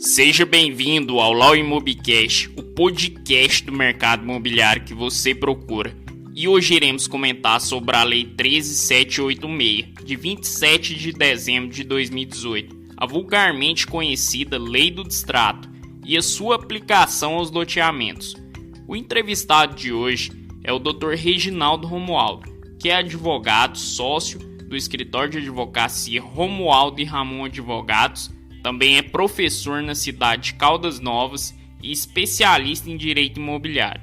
Seja bem-vindo ao Law Imobcast, o podcast do mercado imobiliário que você procura. E hoje iremos comentar sobre a Lei 13.786, de 27 de dezembro de 2018, a vulgarmente conhecida Lei do Distrato, e a sua aplicação aos loteamentos. O entrevistado de hoje é o Dr. Reginaldo Romualdo, que é advogado sócio do escritório de advocacia Romualdo e Ramon Advogados. Também é professor na cidade de Caldas Novas e especialista em direito imobiliário.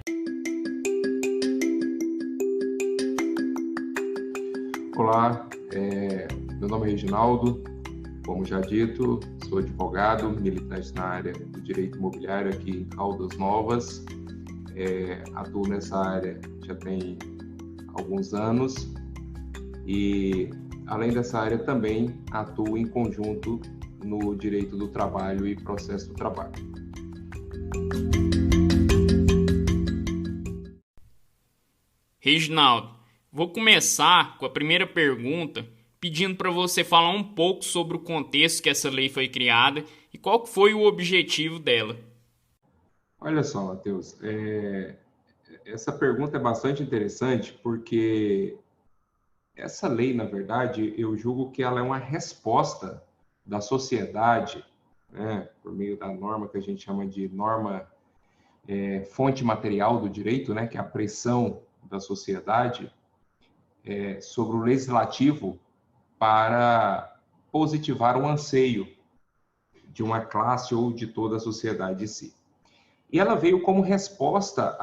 Olá, meu nome é Reginaldo, como já dito, sou advogado, militante na área do direito imobiliário aqui em Caldas Novas. Atuo nessa área já tem alguns anos e, além dessa área, também atuo em conjunto no direito do trabalho e processo do trabalho. Reginaldo, vou começar com a primeira pergunta, pedindo para você falar um pouco sobre o contexto que essa lei foi criada e qual foi o objetivo dela. Olha só, Matheus, essa pergunta é bastante interessante porque essa lei, na verdade, eu julgo que ela é uma resposta da sociedade, né, por meio da norma que a gente chama de norma fonte material do direito, né, que é a pressão da sociedade sobre o legislativo para positivar o anseio de uma classe ou de toda a sociedade em si. E ela veio como resposta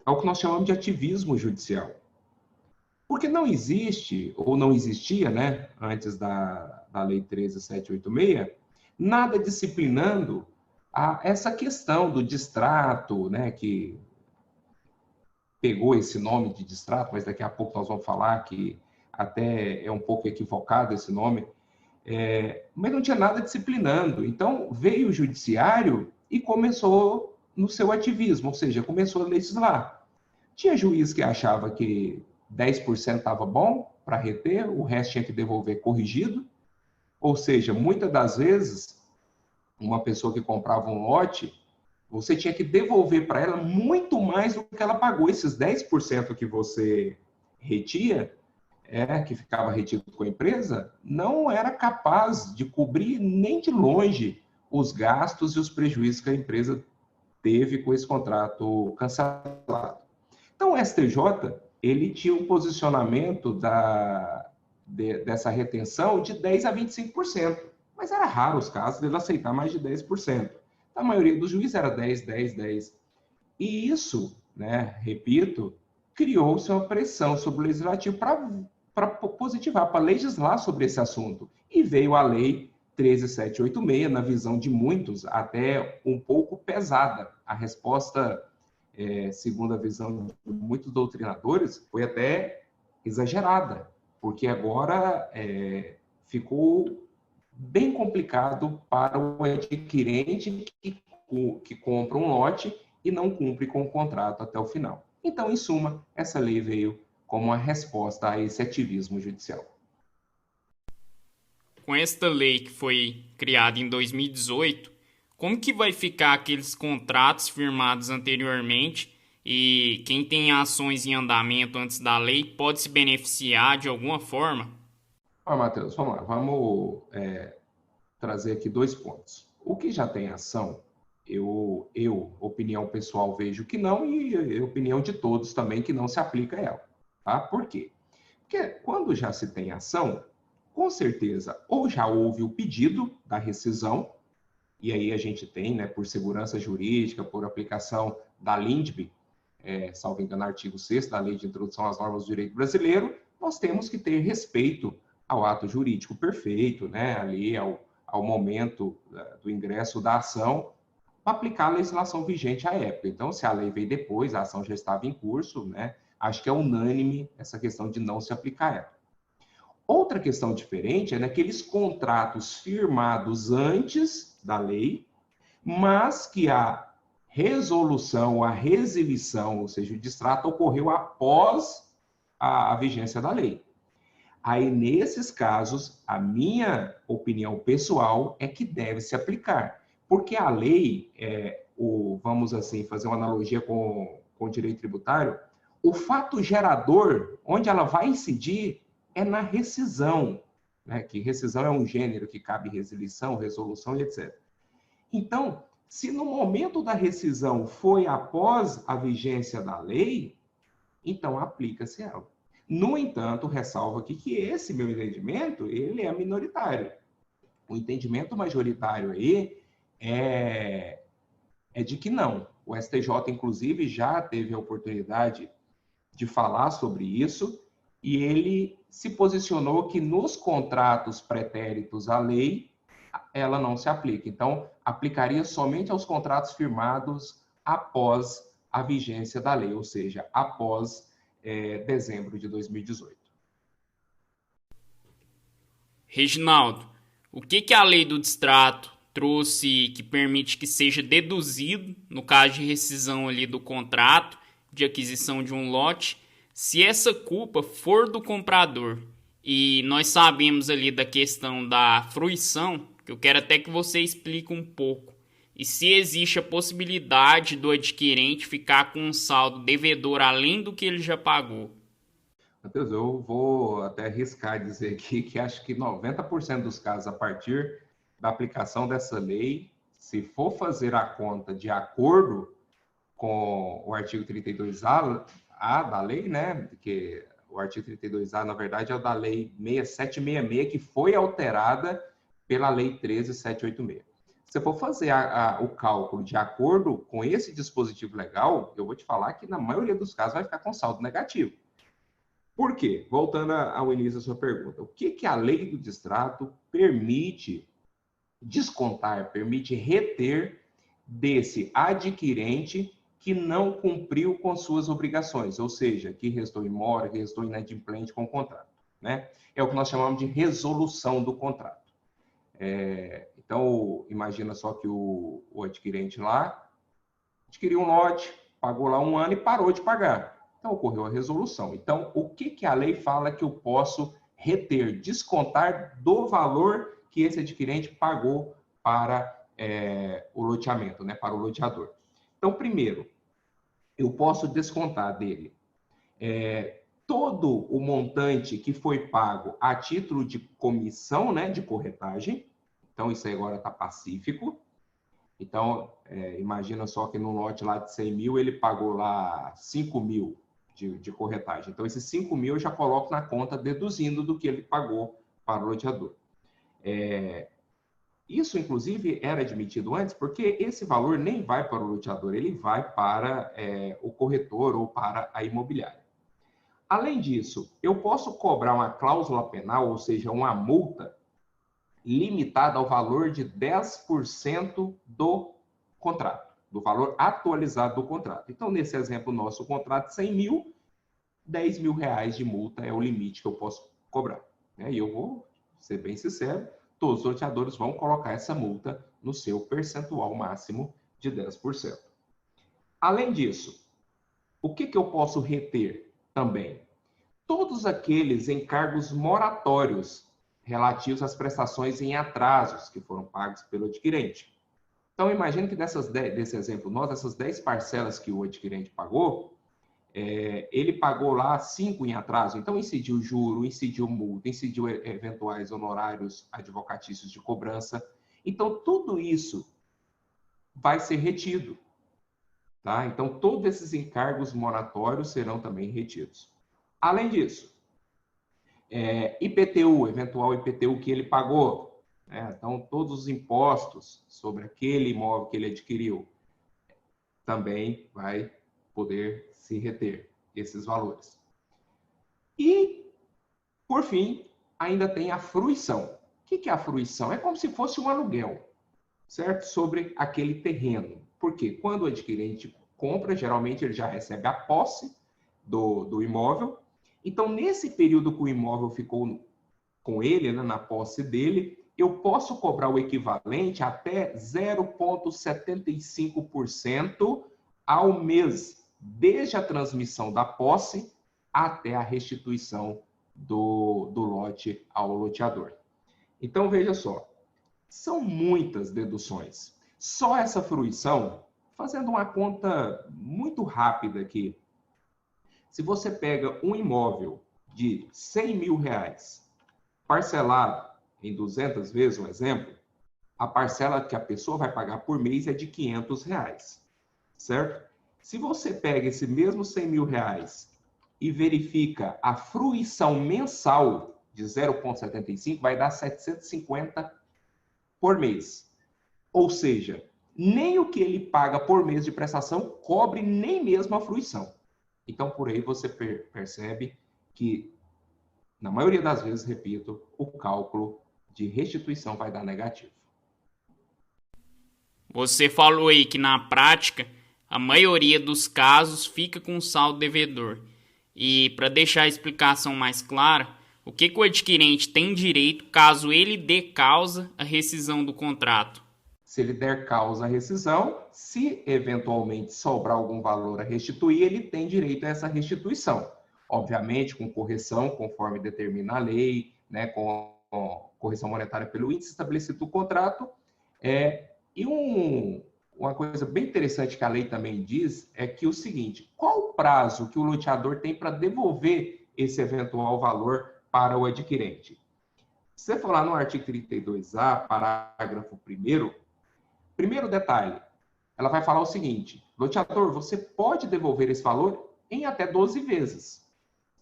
ao que nós chamamos de ativismo judicial. Porque não existe, ou não existia, né, antes da Lei 13.786, nada disciplinando essa questão do distrato, né, que pegou esse nome de distrato, mas daqui a pouco nós vamos falar que até é um pouco equivocado esse nome, mas não tinha nada disciplinando. Então, veio o judiciário e começou no seu ativismo, ou seja, começou a legislar. Tinha juiz que achava que 10% estava bom para reter, o resto tinha que devolver corrigido. Ou seja, muitas das vezes, uma pessoa que comprava um lote, você tinha que devolver para ela muito mais do que ela pagou. Esses 10% que você retia, que ficava retido com a empresa, não era capaz de cobrir nem de longe os gastos e os prejuízos que a empresa teve com esse contrato cancelado. Então, o STJ, ele tinha um posicionamento dessa retenção de 10% a 25%, mas era raro os casos dele aceitar mais de 10%. A maioria dos juízes era 10, 10, 10. E isso, né, repito, criou-se uma pressão sobre o legislativo para positivar, para legislar sobre esse assunto. E veio a Lei 13.786, na visão de muitos, até um pouco pesada. A resposta, segundo a visão de muitos doutrinadores, foi até exagerada, porque agora ficou bem complicado para o adquirente que compra um lote e não cumpre com o contrato até o final. Então, em suma, essa lei veio como uma resposta a esse ativismo judicial. Com esta lei que foi criada em 2018, como que vai ficar aqueles contratos firmados anteriormente e quem tem ações em andamento antes da lei pode se beneficiar de alguma forma? Matheus, vamos lá. Vamos trazer aqui 2 pontos. O que já tem ação, opinião pessoal, vejo que não, e opinião de todos também que não se aplica a ela. Tá? Por quê? Porque quando já se tem ação, com certeza, ou já houve o pedido da rescisão, e aí a gente tem, né, por segurança jurídica, por aplicação da LINDB, salvo engano, artigo 6º da Lei de Introdução às Normas do Direito Brasileiro, nós temos que ter respeito ao ato jurídico perfeito, né, ali ao momento do ingresso da ação, para aplicar a legislação vigente à época. Então, se a lei veio depois, a ação já estava em curso, né, acho que é unânime essa questão de não se aplicar ela. Outra questão diferente é naqueles contratos firmados antes da lei, mas que a resolução, a resilição, ou seja, o distrato ocorreu após a vigência da lei. Aí, nesses casos, a minha opinião pessoal é que deve se aplicar. Porque a lei, vamos assim, fazer uma analogia com o direito tributário, o fato gerador, onde ela vai incidir, é na rescisão, né? Que rescisão é um gênero que cabe resilição, resolução e etc. Então, se no momento da rescisão foi após a vigência da lei, então aplica-se ela. No entanto, ressalvo aqui que esse meu entendimento, ele é minoritário. O entendimento majoritário aí é de que não. O STJ, inclusive, já teve a oportunidade de falar sobre isso e ele se posicionou que nos contratos pretéritos à lei, ela não se aplica. Então, aplicaria somente aos contratos firmados após a vigência da lei, ou seja, após dezembro de 2018. Reginaldo, o que a lei do distrato trouxe que permite que seja deduzido, no caso de rescisão ali do contrato de aquisição de um lote, se essa culpa for do comprador? E nós sabemos ali da questão da fruição, que eu quero até que você explique um pouco. E se existe a possibilidade do adquirente ficar com um saldo devedor além do que ele já pagou? Matheus, eu vou até arriscar dizer aqui que acho que 90% dos casos, a partir da aplicação dessa lei, se for fazer a conta de acordo com o artigo 32A da lei, né? Porque o artigo 32A, na verdade, é o da lei 6766, que foi alterada pela lei 13786. Se for fazer o cálculo de acordo com esse dispositivo legal, eu vou te falar que na maioria dos casos vai ficar com saldo negativo. Por quê? Voltando ao início da sua pergunta, o que a lei do distrato permite descontar, permite reter desse adquirente que não cumpriu com suas obrigações, ou seja, que restou em mora, que restou inadimplente com o contrato, né? É o que nós chamamos de resolução do contrato. Então, imagina só que o adquirente lá adquiriu um lote, pagou lá um ano e parou de pagar. Então, ocorreu a resolução. Então, o que a lei fala que eu posso reter, descontar do valor que esse adquirente pagou para o loteamento, né, para o loteador? Então, primeiro, eu posso descontar dele todo o montante que foi pago a título de comissão, né, de corretagem. Então, isso aí agora está pacífico. Então, imagina só que no lote lá de 100 mil, ele pagou lá 5 mil de corretagem. Então, esses 5 mil eu já coloco na conta, deduzindo do que ele pagou para o loteador. Isso, inclusive, era admitido antes, porque esse valor nem vai para o loteador, ele vai para o corretor ou para a imobiliária. Além disso, eu posso cobrar uma cláusula penal, ou seja, uma multa, limitada ao valor de 10% do contrato, do valor atualizado do contrato. Então, nesse exemplo nosso, o contrato de 100 mil, 10 mil reais de multa é o limite que eu posso cobrar. E eu vou ser bem sincero, todos os loteadores vão colocar essa multa no seu percentual máximo de 10%. Além disso, o que eu posso reter também? Todos aqueles encargos moratórios relativos às prestações em atrasos que foram pagos pelo adquirente. Então, imagine que desse exemplo nosso, dessas 10 parcelas que o adquirente pagou, ele pagou lá 5 em atraso. Então, incidiu juro, incidiu multa, incidiu eventuais honorários advocatícios de cobrança. Então, tudo isso vai ser retido. Tá? Então, todos esses encargos moratórios serão também retidos. Além disso, IPTU, eventual IPTU que ele pagou. Então, todos os impostos sobre aquele imóvel que ele adquiriu também vai poder se reter esses valores. E, por fim, ainda tem a fruição. O que é a fruição? É como se fosse um aluguel, certo? Sobre aquele terreno. Porque quando o adquirente compra, geralmente ele já recebe a posse do imóvel. Então, nesse período que o imóvel ficou com ele, né, na posse dele, eu posso cobrar o equivalente até 0,75% ao mês, desde a transmissão da posse até a restituição do lote ao loteador. Então, veja só, são muitas deduções. Só essa fruição, fazendo uma conta muito rápida aqui, se você pega um imóvel de R$ 100.000, parcelado em 200 vezes, um exemplo, a parcela que a pessoa vai pagar por mês é de R$ 500, certo? Se você pega esse mesmo R$ 100.000 e verifica a fruição mensal de 0,75, vai dar 750 por mês. Ou seja, nem o que ele paga por mês de prestação cobre nem mesmo a fruição. Então, por aí você percebe que, na maioria das vezes, repito, o cálculo de restituição vai dar negativo. Você falou aí que, na prática, a maioria dos casos fica com saldo devedor. E, para deixar a explicação mais clara, o que o adquirente tem direito caso ele dê causa à rescisão do contrato? Se ele der causa à rescisão, se eventualmente sobrar algum valor a restituir, ele tem direito a essa restituição. Obviamente, com correção, conforme determina a lei, né, com correção monetária pelo índice estabelecido do contrato. E uma coisa bem interessante que a lei também diz é que o seguinte: qual o prazo que o loteador tem para devolver esse eventual valor para o adquirente? Se você for lá no artigo 32A, parágrafo 1º, primeiro detalhe, ela vai falar o seguinte: loteador, você pode devolver esse valor em até 12 vezes.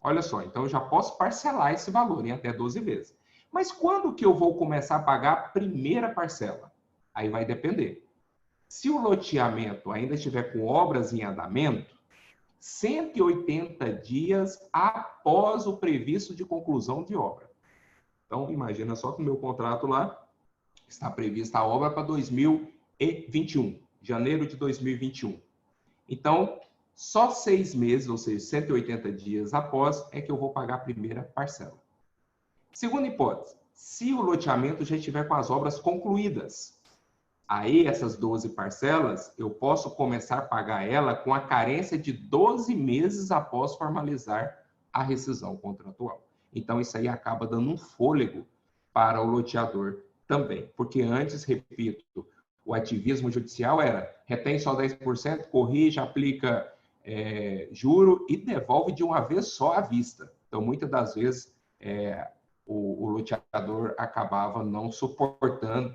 Olha só, então eu já posso parcelar esse valor em até 12 vezes. Mas quando que eu vou começar a pagar a primeira parcela? Aí vai depender. Se o loteamento ainda estiver com obras em andamento, 180 dias após o previsto de conclusão de obra. Então, imagina só que o meu contrato lá está prevista a obra para 2021, janeiro de 2021. Então, só 6 meses, ou seja, 180 dias após, é que eu vou pagar a primeira parcela. Segunda hipótese, se o loteamento já estiver com as obras concluídas, aí essas 12 parcelas, eu posso começar a pagar ela com a carência de 12 meses após formalizar a rescisão contratual. Então, isso aí acaba dando um fôlego para o loteador também. Porque antes, repito, o ativismo judicial era retém só 10%, corrige, aplica juro e devolve de uma vez só à vista. Então, muitas das vezes, o loteador acabava não suportando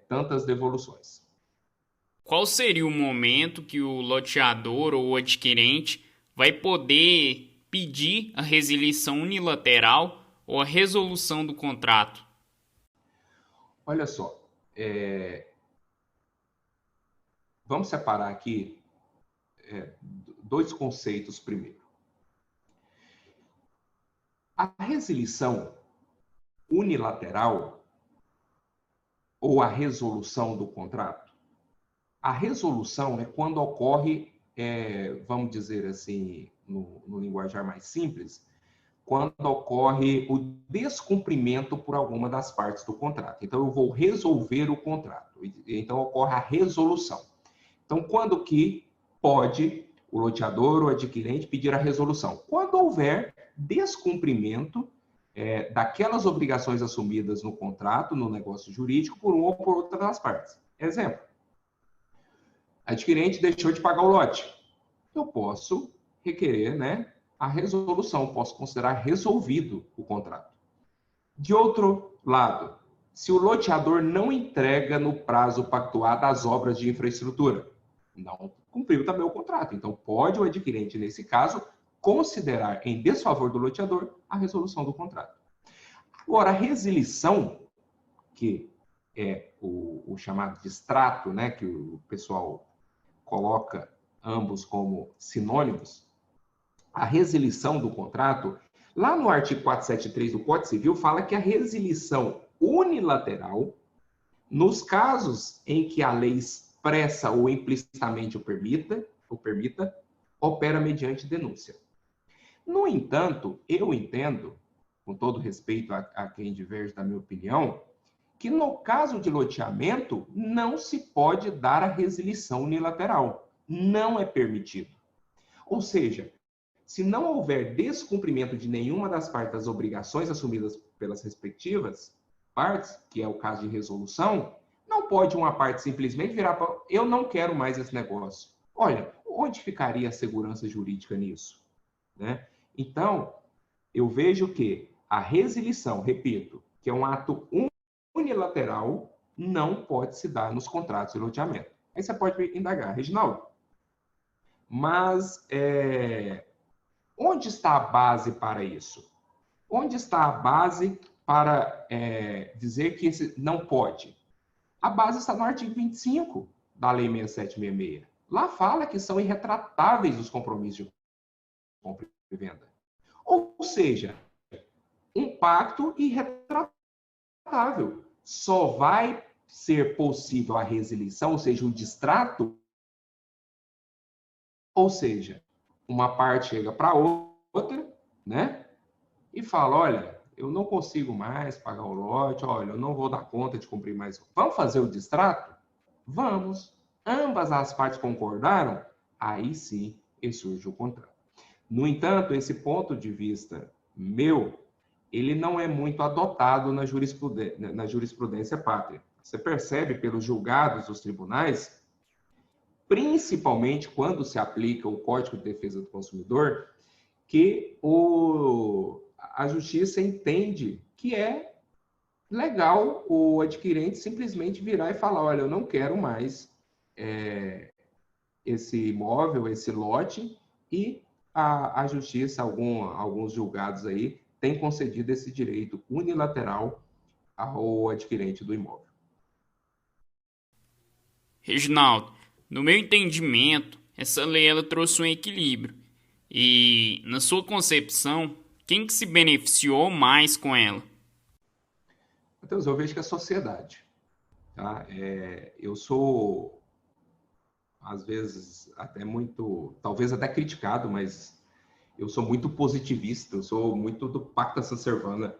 tantas devoluções. Qual seria o momento que o loteador ou o adquirente vai poder pedir a resilição unilateral ou a resolução do contrato? Olha só, vamos separar aqui dois conceitos primeiro. A resilição unilateral ou a resolução do contrato? A resolução é quando ocorre, vamos dizer assim, no linguajar mais simples, quando ocorre o descumprimento por alguma das partes do contrato. Então, eu vou resolver o contrato. Então, ocorre a resolução. Então, quando que pode o loteador ou adquirente pedir a resolução? Quando houver descumprimento daquelas obrigações assumidas no contrato, no negócio jurídico, por uma ou por outra das partes. Exemplo, adquirente deixou de pagar o lote. Eu posso requerer, a resolução, posso considerar resolvido o contrato. De outro lado, se o loteador não entrega no prazo pactuado as obras de infraestrutura, não cumpriu também o contrato. Então, pode o adquirente, nesse caso, considerar em desfavor do loteador a resolução do contrato. Agora, a resilição, que é o chamado distrato, que o pessoal coloca ambos como sinônimos, a resilição do contrato, lá no artigo 473 do Código Civil, fala que a resilição unilateral, nos casos em que a lei expressa ou implicitamente o permita, opera mediante denúncia. No entanto, eu entendo, com todo respeito a quem diverge da minha opinião, que no caso de loteamento não se pode dar a resilição unilateral. Não é permitido. Ou seja, Se não houver descumprimento de nenhuma das partes das obrigações assumidas pelas respectivas partes, que é o caso de resolução, não pode uma parte simplesmente virar para eu não quero mais esse negócio. Olha, onde ficaria a segurança jurídica nisso? Né? Então, eu vejo que a resilição, repito, que é um ato unilateral, não pode se dar nos contratos de loteamento. Aí você pode indagar, Reginaldo, mas onde está a base para isso? Onde está a base para dizer que esse não pode? A base está no artigo 25 da Lei 6766. Lá fala que são irretratáveis os compromissos de compra e venda. Ou seja, um pacto irretratável. Só vai ser possível a resilição, ou seja, o distrato, ou seja, uma parte chega para outra, né? E fala, olha, eu não consigo mais pagar o lote, olha, eu não vou dar conta de cumprir mais. Vamos fazer o distrato? Vamos. Ambas as partes concordaram? Aí sim surge o contrato. No entanto, esse ponto de vista meu, ele não é muito adotado na jurisprudência pátria. Você percebe pelos julgados dos tribunais, principalmente quando se aplica o Código de Defesa do Consumidor, que a justiça entende que é legal o adquirente simplesmente virar e falar, olha, eu não quero mais esse imóvel, esse lote, e a justiça, alguns julgados aí, tem concedido esse direito unilateral ao adquirente do imóvel. Reginaldo, no meu entendimento, essa lei ela trouxe um equilíbrio. E, na sua concepção, quem que se beneficiou mais com ela? Matheus, eu vejo que é a sociedade. Tá? Eu sou, às vezes, até muito, talvez até criticado, mas eu sou muito positivista, eu sou muito do Pacta Sunt Servanda,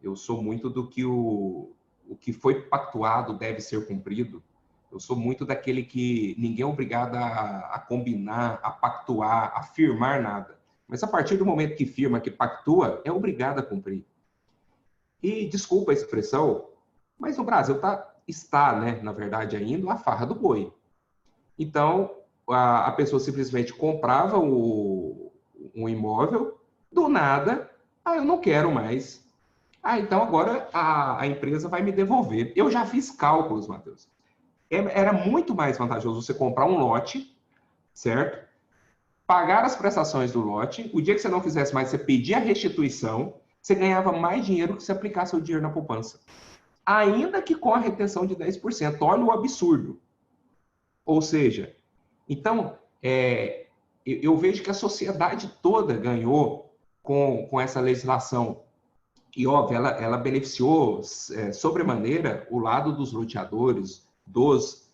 eu sou muito do que o que foi pactuado deve ser cumprido. Eu sou muito daquele que ninguém é obrigado a combinar, a pactuar, a firmar nada. Mas a partir do momento que firma, que pactua, é obrigado a cumprir. E desculpa a expressão, mas no Brasil está, né, na verdade, ainda a farra do boi. Então, a pessoa simplesmente comprava um imóvel, do nada, eu não quero mais. Então agora a empresa vai me devolver. Eu já fiz cálculos, Matheus. Era muito mais vantajoso você comprar um lote, certo? Pagar as prestações do lote. O dia que você não quisesse mais, você pedia a restituição, você ganhava mais dinheiro que se aplicasse o dinheiro na poupança. Ainda que com a retenção de 10%. Olha o absurdo. Ou seja, então, eu vejo que a sociedade toda ganhou com essa legislação. E, óbvio, ela beneficiou sobremaneira o lado dos loteadores, dos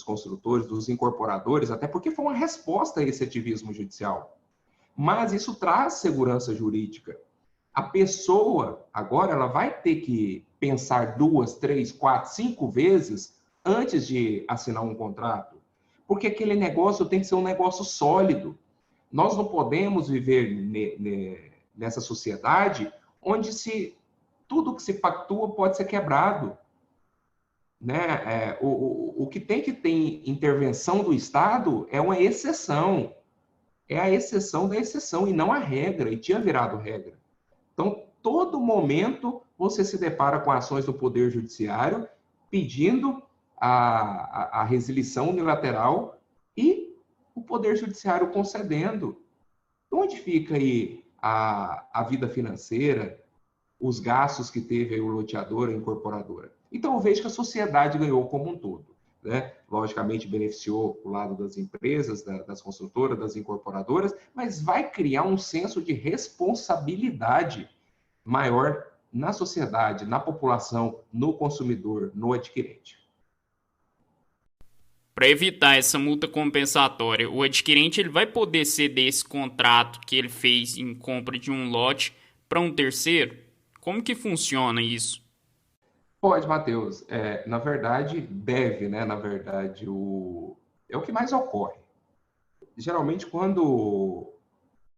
construtores, dos incorporadores, até porque foi uma resposta a esse ativismo judicial. Mas isso traz segurança jurídica. A pessoa, agora, ela vai ter que pensar 2, 3, 4, 5 vezes antes de assinar um contrato. Porque aquele negócio tem que ser um negócio sólido. Nós não podemos viver nessa sociedade onde tudo que se pactua pode ser quebrado. Né? O que tem que ter intervenção do Estado é uma exceção. É a exceção da exceção e não a regra, e tinha virado regra. Então, todo momento você se depara com ações do Poder Judiciário pedindo a resilição unilateral e o Poder Judiciário concedendo. Onde fica aí a vida financeira, os gastos que teve aí o loteador, a incorporadora? Então, eu vejo que a sociedade ganhou como um todo. Né? Logicamente, beneficiou o lado das empresas, das construtoras, das incorporadoras, mas vai criar um senso de responsabilidade maior na sociedade, na população, no consumidor, no adquirente. Para evitar essa multa compensatória, o adquirente ele vai poder ceder esse contrato que ele fez em compra de um lote para um terceiro? Como que funciona isso? Pode, Matheus. Na verdade, deve, né? Na verdade, é o que mais ocorre. Geralmente, quando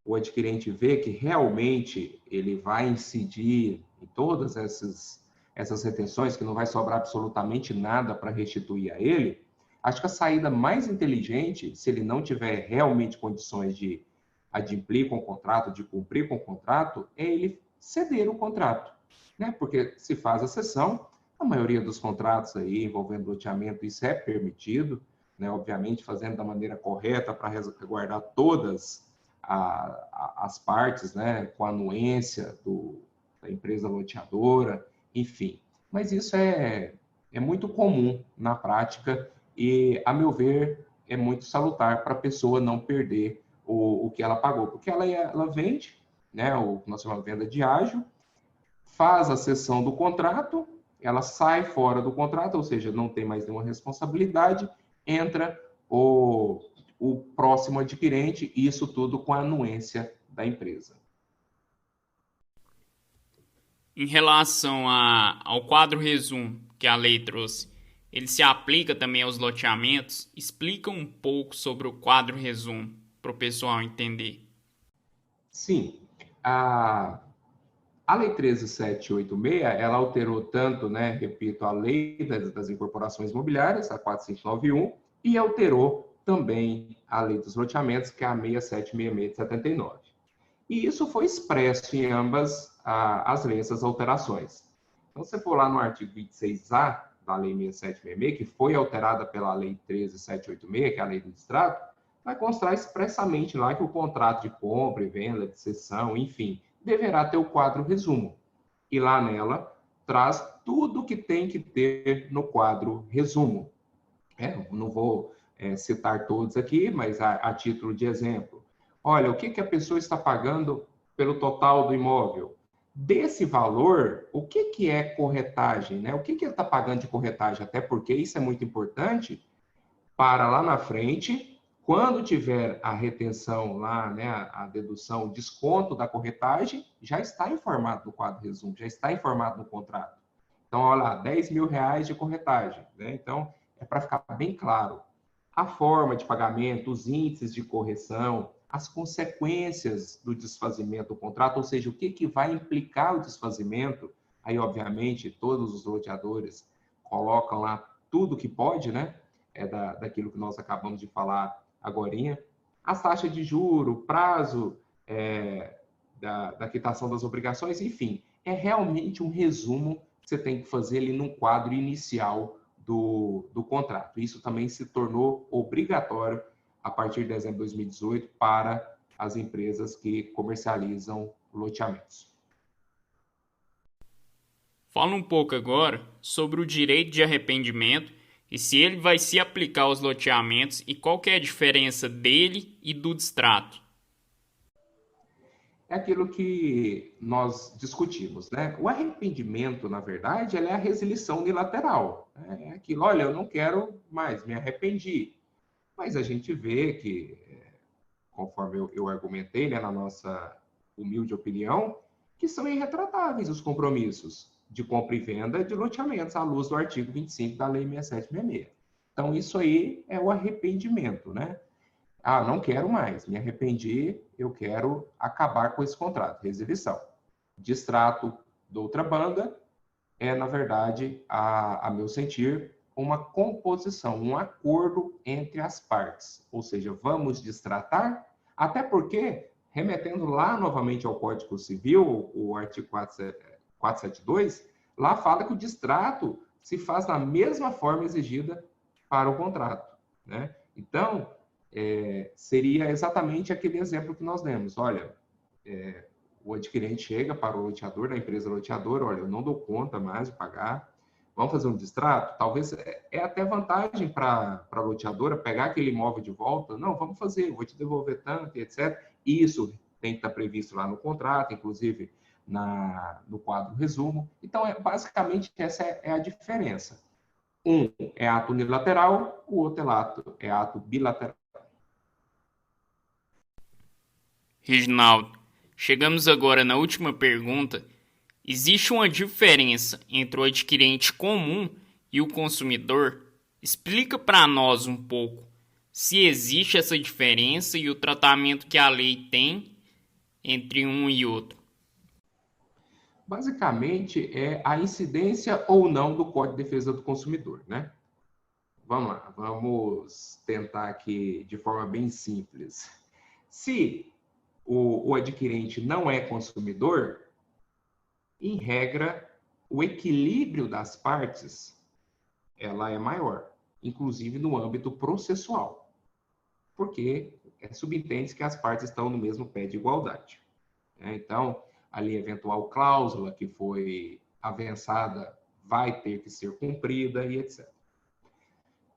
o adquirente vê que realmente ele vai incidir em todas essas retenções, que não vai sobrar absolutamente nada para restituir a ele, acho que a saída mais inteligente, se ele não tiver realmente condições de adimplir com o contrato, de cumprir com o contrato, é ele ceder o contrato, né? Porque se faz a cessão, a maioria dos contratos aí envolvendo loteamento, isso é permitido, né? Obviamente fazendo da maneira correta para resguardar todas as partes, né? Com a anuência da empresa loteadora, enfim. Mas isso é muito comum na prática e, a meu ver, é muito salutar para a pessoa não perder o que ela pagou, porque ela vende, né, o que nós chamamos de venda de ágio, faz a cessão do contrato, ela sai fora do contrato, ou seja, não tem mais nenhuma responsabilidade, entra o próximo adquirente, e isso tudo com a anuência da empresa. Em relação ao quadro resumo que a lei trouxe, ele se aplica também aos loteamentos? Explica um pouco sobre o quadro resumo para o pessoal entender. Sim, a Lei 13.786, ela alterou tanto, né, repito, a Lei das Incorporações Imobiliárias, a 4591, e alterou também a Lei dos Loteamentos, que é a 6766 de 79. E isso foi expresso em ambas as leis, essas alterações. Então, se você for lá no artigo 26A da Lei 6766, que foi alterada pela Lei 13.786, que é a Lei do distrato, vai constar expressamente lá que o contrato de compra e venda, de cessão, enfim, deverá ter o quadro resumo. E lá nela traz tudo que tem que ter no quadro resumo. Não vou citar todos aqui, mas a título de exemplo. Olha, o que a pessoa está pagando pelo total do imóvel? Desse valor, o que é corretagem? Né? O que ele está pagando de corretagem? Até porque isso é muito importante para lá na frente, quando tiver a retenção lá, né, a dedução, o desconto da corretagem, já está informado no quadro resumo, já está informado no contrato. Então, olha lá, 10 mil reais de corretagem. Né? Então, é para ficar bem claro. A forma de pagamento, os índices de correção, as consequências do desfazimento do contrato, ou seja, o que vai implicar o desfazimento. Aí, obviamente, todos os loteadores colocam lá tudo que pode, né? Daquilo que nós acabamos de falar agorinha. As taxas de juro, prazo da quitação das obrigações, enfim, é realmente um resumo que você tem que fazer ali num quadro inicial do contrato. Isso também se tornou obrigatório a partir de dezembro de 2018 para as empresas que comercializam loteamentos. Fala um pouco agora sobre o direito de arrependimento e se ele vai se aplicar aos loteamentos e qual que é a diferença dele e do distrato. É aquilo que nós discutimos, né? O arrependimento, na verdade, é a resilição unilateral. É aquilo, olha, eu não quero mais, me arrependi. Mas a gente vê que, conforme eu argumentei, né, na nossa humilde opinião, que são irretratáveis os compromissos de compra e venda de loteamentos à luz do artigo 25 da Lei 6766. Então, isso aí é o arrependimento, né? Ah, não quero mais, me arrependi, eu quero acabar com esse contrato, resilição. Distrato de outra banda é, na verdade, a meu sentir, uma composição, um acordo entre as partes. Ou seja, vamos distratar, até porque, remetendo lá novamente ao Código Civil, o artigo 472, lá fala que o distrato se faz da mesma forma exigida para o contrato. Né? Então, seria exatamente aquele exemplo que nós demos. Olha, o adquirente chega para o loteador, da empresa loteadora, olha, eu não dou conta mais de pagar, vamos fazer um distrato? Talvez até vantagem para a loteadora pegar aquele imóvel de volta. Não, vamos fazer, vou te devolver tanto, etc. Isso tem que estar previsto lá no contrato, inclusive no quadro resumo. Então, basicamente, essa é a diferença. Um é ato unilateral, o outro é ato bilateral. Reginaldo, chegamos agora na última pergunta. Existe uma diferença entre o adquirente comum e o consumidor? Explica para nós um pouco se existe essa diferença e o tratamento que a lei tem entre um e outro? Basicamente, é a incidência ou não do Código de Defesa do Consumidor, né? Vamos lá, vamos tentar aqui de forma bem simples. Se o adquirente não é consumidor, em regra, o equilíbrio das partes ela é maior, inclusive no âmbito processual, porque subentende que as partes estão no mesmo pé de igualdade. Então, ali, eventual cláusula que foi avançada vai ter que ser cumprida e etc.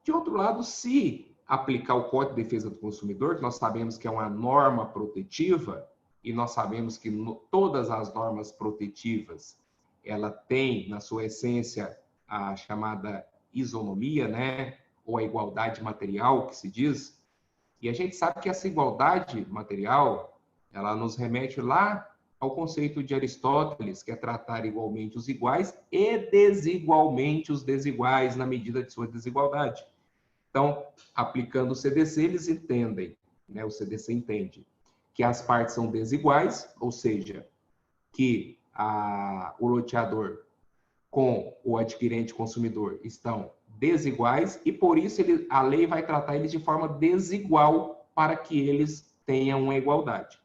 De outro lado, se aplicar o Código de Defesa do Consumidor, que nós sabemos que é uma norma protetiva, e nós sabemos que todas as normas protetivas, ela tem, na sua essência, a chamada isonomia, né? Ou a igualdade material, que se diz. E a gente sabe que essa igualdade material, ela nos remete lá ao conceito de Aristóteles, que é tratar igualmente os iguais e desigualmente os desiguais na medida de sua desigualdade. Então, aplicando o CDC, eles entendem, né? O CDC entende que as partes são desiguais, ou seja, que o loteador com o adquirente consumidor estão desiguais e, por isso, a lei vai tratar eles de forma desigual para que eles tenham uma igualdade.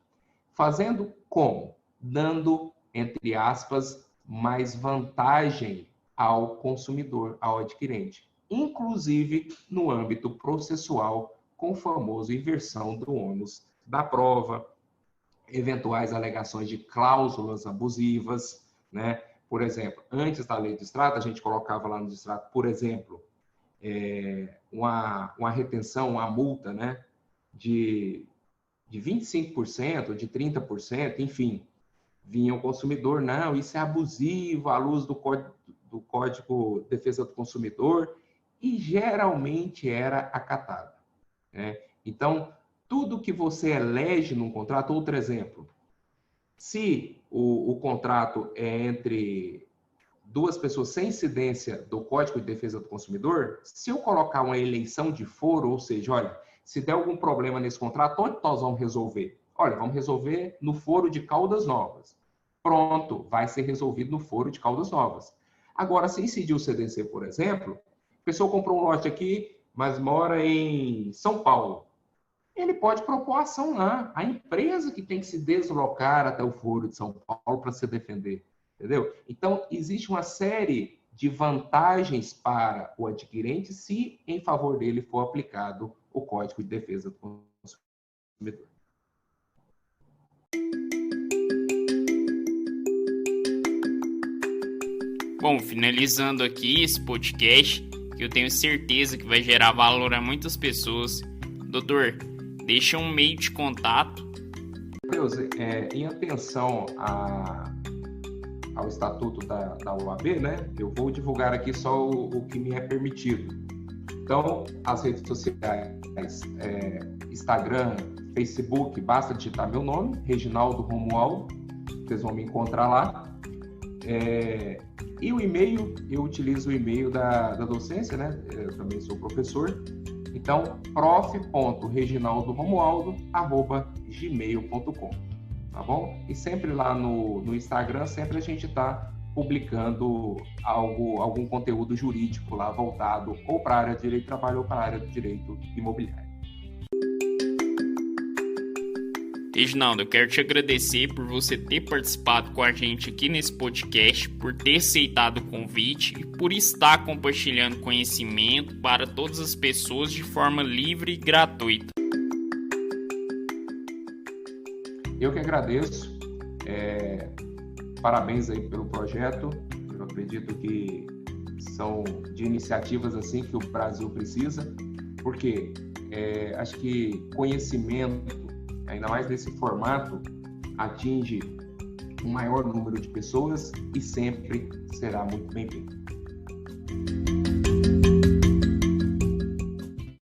Fazendo como? Dando, entre aspas, mais vantagem ao consumidor, ao adquirente, inclusive no âmbito processual, com o famoso inversão do ônus da prova, eventuais alegações de cláusulas abusivas, né? Por exemplo, antes da lei do extrato, a gente colocava lá no extrato, por exemplo, uma retenção, uma multa, né? de 25%, de 30%, enfim. Vinha o consumidor, não, isso é abusivo à luz do Código de Defesa do Consumidor, e geralmente era acatado, né? Então, tudo que você elege num contrato, outro exemplo, se o contrato é entre duas pessoas sem incidência do Código de Defesa do Consumidor, se eu colocar uma eleição de foro, ou seja, olha, se der algum problema nesse contrato, onde nós vamos resolver? Olha, vamos resolver no foro de Caldas Novas. Pronto, vai ser resolvido no foro de Caldas Novas. Agora, se incidir o CDC, por exemplo, a pessoa comprou um lote aqui, mas mora em São Paulo. Ele pode propor ação lá. A empresa que tem que se deslocar até o foro de São Paulo para se defender. Entendeu? Então, existe uma série de vantagens para o adquirente se em favor dele for aplicado o Código de Defesa do Consumidor. Bom, finalizando aqui esse podcast, que eu tenho certeza que vai gerar valor a muitas pessoas. Doutor, deixa um meio de contato. Deus, em atenção ao estatuto da OAB, né? Eu vou divulgar aqui só o que me é permitido. Então, as redes sociais, Instagram, Facebook, basta digitar meu nome, Reginaldo Romualdo, vocês vão me encontrar lá. E o e-mail, eu utilizo o e-mail da docência, né? Eu também sou professor. Então, prof.reginaldoromualdo@gmail.com, tá bom? E sempre lá no Instagram, sempre a gente está publicando algum conteúdo jurídico lá voltado ou para a área de direito de trabalho ou para a área do direito imobiliário. Reginaldo, eu quero te agradecer por você ter participado com a gente aqui nesse podcast, por ter aceitado o convite e por estar compartilhando conhecimento para todas as pessoas de forma livre e gratuita. Eu que agradeço. Parabéns aí pelo projeto. Eu acredito que são de iniciativas assim que o Brasil precisa, porque acho que conhecimento, ainda mais nesse formato, atinge um maior número de pessoas e sempre será muito bem-vindo.